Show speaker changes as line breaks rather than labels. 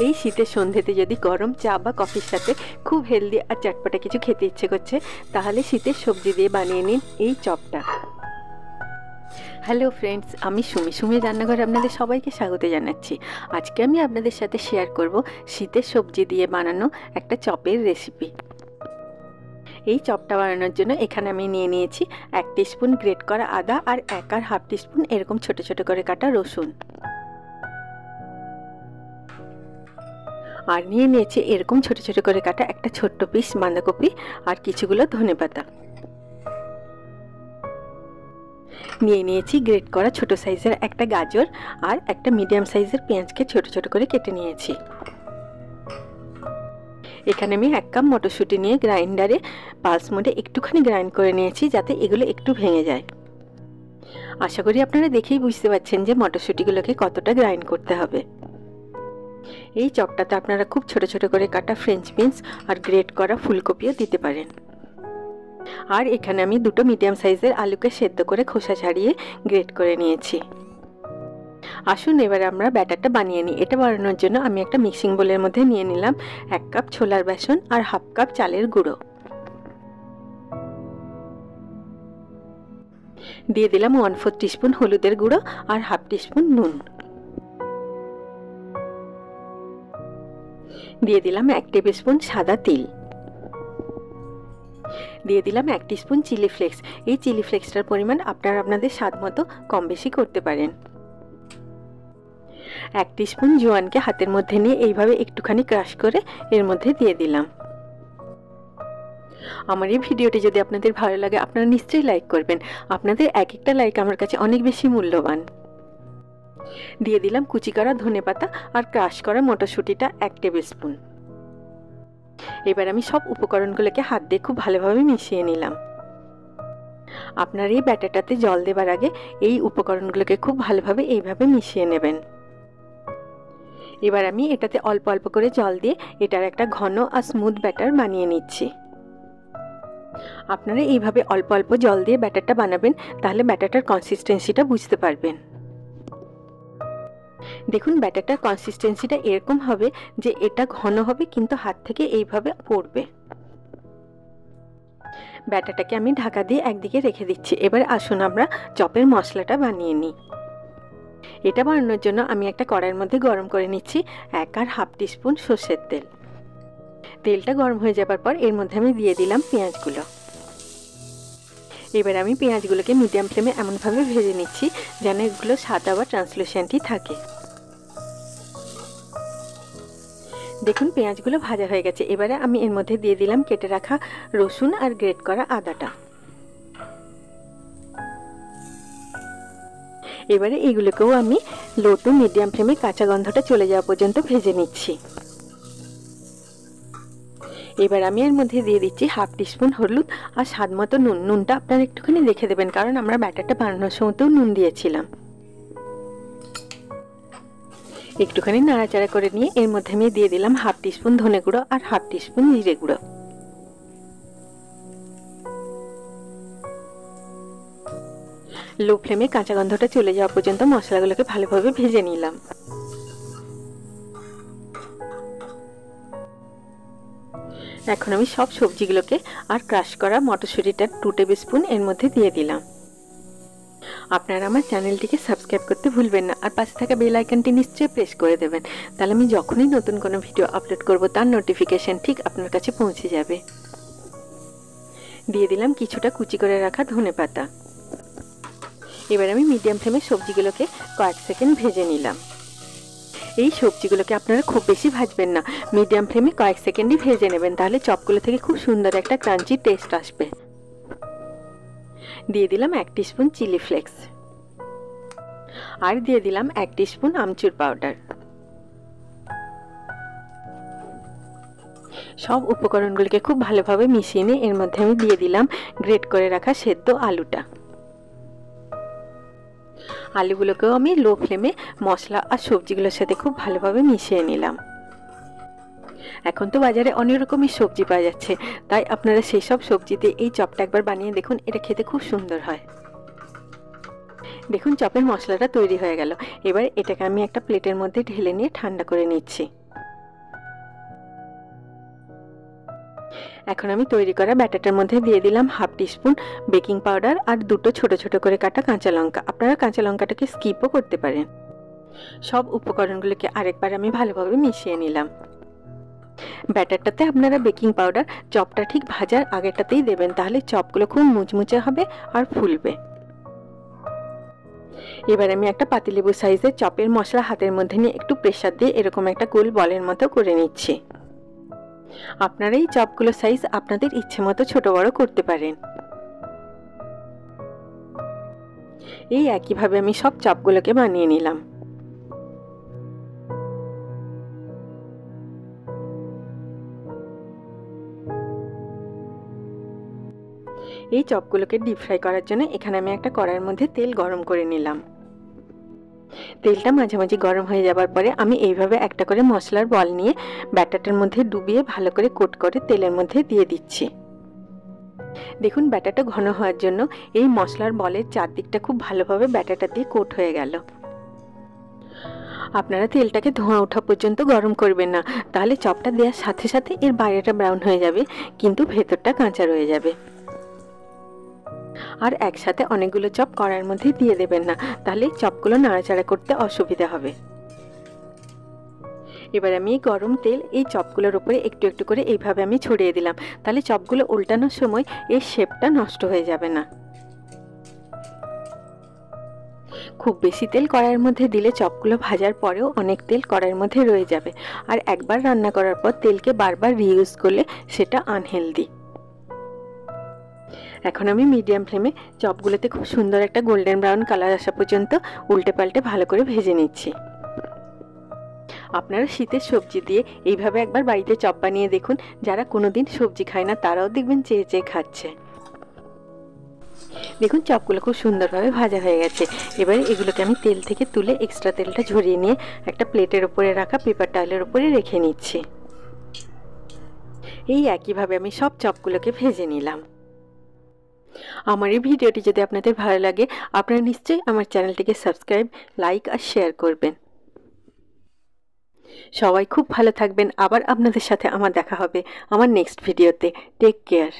এই শীতের সন্ধ্যেতে যদি গরম চা বা কফির সাথে খুব হেলদি আর চটপটা কিছু খেতে ইচ্ছে করছে, তাহলে শীতের সবজি দিয়ে বানিয়ে নিন এই চপটা। হ্যালো ফ্রেন্ডস, আমি সুমি রান্নাঘরে আপনাদের সবাইকে স্বাগত জানাচ্ছি। আজকে আমি আপনাদের সাথে শেয়ার করব শীতের সবজি দিয়ে বানানো একটা চপের রেসিপি। এই চপটা বানানোর জন্য এখানে আমি নিয়ে নিয়েছি 1 টিস্পুন গ্রেট করা আদা আর 1 আর হাফ টিস্পুন এরকম ছোট ছোট করে কাটা রসুন, আর নিয়ে নিয়েছি এরকম ছোট ছোট করে কাটা একটা ছোট্ট পিস বাঁধাকপি আর কিছুগুলো ধনেপাতা। নিয়ে নিয়েছি গ্রেট করা ছোট সাইজের একটা গাজর আর একটা মিডিয়াম সাইজের পেঁয়াজকে ছোট ছোট করে কেটে নিয়েছি। এখানে আমি 1 কাপ মটরশুঁটি নিয়ে গ্রাইন্ডারে পালস মোডে একটুখানি গ্রাইন্ড করে নিয়েছি, যাতে এগুলো একটু ভেঙে যায়। আশা করি আপনারা দেখেই বুঝতে পারছেন যে মটরশুঁটিগুলোকে কতটা গ্রাইন্ড করতে হবে। এই চপটাতে আপনারা খুব ছোট ছোট করে কাটা ফ্রেঞ্চ বিনস আর গ্রেট করা ফুলকপিও দিতে পারেন। আর এখানে আমি 2টো মিডিয়াম সাইজের আলুকে সেদ্ধ করে খোসা ছাড়িয়ে গ্রেট করে নিয়েছি। আসুন এবার আমরা ব্যাটারটা বানিয়ে নিই। এটা বানানোর জন্য আমি একটা মিক্সিং বোলের মধ্যে নিয়ে নিলাম 1 কাপ ছোলার বেসন আর হাফ কাপ চালের গুঁড়ো। দিয়ে দিলাম 1/4 টিস্পুন হলুদের গুঁড়ো আর হাফ টিস্পুন নুন। দিয়ে দিলাম 1 টেবিল স্পুন সাদা তিল। দিয়ে দিলাম 1 টিস্পুন চিলি ফ্লেক্স। এই চিলি ফ্লেক্সটার পরিমাণ আপনারা আপনাদের স্বাদ মতো কম বেশি করতে পারেন। 1 টিস্পুন জোয়ানকে হাতের মধ্যে নিয়ে এইভাবে একটুখানি ক্রাশ করে এর মধ্যে দিয়ে দিলাম। আমার এই ভিডিওটি যদি আপনাদের ভালো লাগে আপনারা নিশ্চয়ই লাইক করবেন। আপনাদের এক একটা লাইক আমার কাছে অনেক বেশি মূল্যবান। দিয়ে দিলাম কুচি করা ধনেপাতা আর ক্রাশ করা মটরশুঁটিটা 1 টেবিল স্পুন। এবার আমি সব উপকরণগুলোকে হাত দিয়ে খুব ভালোভাবে মিশিয়ে নিলাম। আপনার এই ব্যাটারটাতে জল দেবার আগে এই উপকরণগুলোকে খুব ভালোভাবে এইভাবে মিশিয়ে নেবেন। এবার আমি এটাতে অল্প অল্প করে জল দিয়ে এটার একটা ঘন আর স্মুথ ব্যাটার বানিয়ে নিচ্ছি। আপনারা এইভাবে অল্প অল্প জল দিয়ে ব্যাটারটা বানাবেন, তাহলে ব্যাটারটার কনসিস্টেন্সিটা বুঝতে পারবেন। দেখুন ব্যাটারটার কনসিস্টেন্সিটা এরকম হবে যে এটা ঘন হবে কিন্তু হাত থেকে এইভাবে পড়বে। ব্যাটারটাকে আমি ঢাকা দিয়ে একদিকে রেখে দিচ্ছি। এবার আসুন আমরা চপের মশলাটা বানিয়ে নিই। এটা বানানোর জন্য আমি একটা কড়াইয়ের মধ্যে গরম করে নিচ্ছি 1 আর হাফ টিস্পুন সর্ষের তেল। তেলটা গরম হয়ে যাবার পর এর মধ্যে আমি দিয়ে দিলাম পেঁয়াজগুলো। এবার আমি পেঁয়াজগুলোকে মিডিয়াম ফ্লেমে এমনভাবে ভেজে নিচ্ছি যেন এগুলো সাদা বা ট্রান্সলুসেন্টই থাকে। দেখুন পেঁয়াজগুলো ভাজা হয়ে গেছে। এবারে আমি এর মধ্যে দিয়ে দিলাম কেটে রাখা রসুন আর গ্রেট করা আদাটা। এবারে এগুলোকেও আমি লো টু মিডিয়াম ফ্লেমে কাঁচা গন্ধটা চলে যাওয়া পর্যন্ত ভেজে নিচ্ছি। এবার আমি এর মধ্যে দিয়ে দিচ্ছি হাফ টিস্পুন হলুদ আর স্বাদ মতো নুন। নুনটা আপনারা একটুখানি দেখে দেবেন, কারণ আমরা ব্যাটারটা বানানোর সময়তেও নুন দিয়েছিলাম। একটুখানি নাড়াচাড়া করে নিয়ে এর মধ্যে আমি দিয়ে দিলাম হাফ টিস্পুন ধনে গুঁড়ো আর হাফ টিস্পুন জিরে গুঁড়ো। লো ফ্লেমে কাঁচা গন্ধটা চলে যাওয়া পর্যন্ত মশলাগুলোকে ভালোভাবে ভেজে নিলাম। এখন আমি সব সবজিগুলোকে আর ক্রাশ করা মটরশুঁটিটা 2 টেবিল স্পুন এর মধ্যে দিয়ে দিলাম। আপনারা আমার চ্যানেলটিকে সাবস্ক্রাইব করতে ভুলবেন না, আর পাশে থাকা বেল আইকনটি নিশ্চয়ই প্রেস করে দেবেন, তাহলে আমি যখনই নতুন কোনো ভিডিও আপলোড করব তার নোটিফিকেশন ঠিক আপনার কাছে পৌঁছে যাবে। দিয়ে দিলাম কিছুটা কুচি করে রাখা ধনেপাতা। এবার আমি মিডিয়াম ফ্লেমে সবজিগুলোকে কয়েক সেকেন্ড ভেজে নিলাম। এই সবজিগুলোকে আপনারা খুব বেশি ভাজবেন না, মিডিয়াম ফ্লেমে কয়েক সেকেন্ডই ভেজে নেবেন, তাহলে চপগুলো থেকে খুব সুন্দর একটা ক্রাঞ্চি টেস্ট আসবে। দিয়ে দিলাম 1 টিস্পুন চিলি ফ্লেক্স আর দিয়ে দিলাম 1 টিস্পুন আমচুর পাউডার। সব উপকরণগুলোকে খুব ভালোভাবে মিশিয়ে নিয়ে এর মধ্যে আমি দিয়ে দিলাম গ্রেট করে রাখা সেদ্ধ আলুটা। আলুগুলোকেও আমি লো ফ্লেমে মশলা আর সবজিগুলোর সাথে খুব ভালোভাবে মিশিয়ে নিলাম। এখন তো বাজারে অনেক রকমের সবজি পাওয়া যাচ্ছে, তাই আপনারা সেই সব সবজিতে এই চপটা একবার বানিয়ে দেখুন, এটা খেতে খুব সুন্দর হয়। দেখুন চপের মশলাটা তৈরি হয়ে গেল। এবার এটাকে আমি একটা প্লেটের মধ্যে ঢেলে নিয়ে ঠান্ডা করে নিচ্ছি। এখন আমি তৈরি করা ব্যাটারটার মধ্যে দিয়ে দিলাম হাফ টিস্পুন বেকিং পাউডার আর দুটো ছোট ছোট করে কাটা কাঁচা লঙ্কা। আপনারা কাঁচা লঙ্কাটাকে স্কিপও করতে পারেন। সব উপকরণগুলোকে আরেকবার আমি ভালোভাবে মিশিয়ে নিলাম। ব্যাটারটাতে আপনারা বেকিং পাউডার চপটা ঠিক ভাজার আগেটাতেই দেবেন, তাহলে চপগুলো খুব মুচমুচে হবে আর ফুলবে। এবার আমি একটা পাতিলেবু সাইজের চপের মশলা হাতের মধ্যে নিয়ে একটু প্রেসার দিয়ে এরকম একটা গোল বলের মতো করে নিচ্ছি। আপনারা এই চপগুলো সাইজ আপনাদের ইচ্ছে মতো ছোট বড় করতে পারেন। এই একইভাবে আমি সব চপগুলোকে বানিয়ে নিলাম। এই চপগুলোকে ডিপ ফ্রাই করার জন্য এখানে আমি একটা কড়াইয়ের মধ্যে তেল গরম করে নিলাম। তেলটা মাঝামাঝি গরম হয়ে যাবার পরে আমি এইভাবে একটা করে মশলার বল নিয়ে ব্যাটারটার মধ্যে ডুবিয়ে ভালো করে কোট করে তেলের মধ্যে দিয়ে দিচ্ছি। দেখুন ব্যাটারটা ঘন হওয়ার জন্য এই মশলার বলের চারদিকটা খুব ভালোভাবে ব্যাটারটা দিয়ে কোট হয়ে গেল। আপনারা তেলটাকে ধোঁয়া ওঠা পর্যন্ত গরম করবেন না, তাহলে চপটা দেওয়ার সাথে সাথে এর বাইরেটা ব্রাউন হয়ে যাবে কিন্তু ভেতরটা কাঁচা রয়ে যাবে। আর একসাথে অনেকগুলো চপ কড়াইয়ের মধ্যে দিয়ে দেবেন না, তাহলে চপগুলো নাড়াচাড়া করতে অসুবিধা হবে। এবার আমি গরম তেল এই চপগুলোর উপরে একটু একটু করে এইভাবে আমি ছড়িয়ে দিলাম, তাহলে চপগুলো উল্টানোর সময় এর শেপটা নষ্ট হয়ে যাবে না। খুব বেশি তেল কড়াইয়ের মধ্যে দিলে চপগুলো ভাজার পরেও অনেক তেল কড়াইয়ের মধ্যে রয়ে যাবে, আর একবার রান্না করার পর তেলকে বারবার রিইউজ করলে সেটা আনহেলদি। এখন আমি মিডিয়াম ফ্লেমে চপগুলোতে খুব সুন্দর একটা গোল্ডেন ব্রাউন কালার আসা পর্যন্ত উল্টে পাল্টে ভালো করে ভেজে নিচ্ছি। আপনারা শীতের সবজি দিয়ে এইভাবে একবার বাড়িতে চপ বানিয়ে দেখুন। যারা কোনোদিন সবজি খায় না তারাও দেখবেন চেয়ে চেয়ে খাচ্ছে। দেখুন চপগুলো খুব সুন্দরভাবে ভাজা হয়ে গেছে। এবারে এগুলোকে আমি তেল থেকে তুলে এক্সট্রা তেলটা ঝরিয়ে নিয়ে একটা প্লেটের উপরে রাখা পেপার টাওয়েলের উপরে রেখে নিচ্ছি। এই একইভাবে আমি সব চপগুলোকে ভেজে নিলাম। আমার এই ভিডিওটি যদি আপনাদের ভালো লাগে আপনারা নিশ্চয়ই আমার চ্যানেলটিকে সাবস্ক্রাইব, লাইক আর শেয়ার করবেন। সবাই খুব ভালো থাকবেন। আবার আপনাদের সাথে আমার দেখা হবে আমার নেক্সট ভিডিওতে। Take care.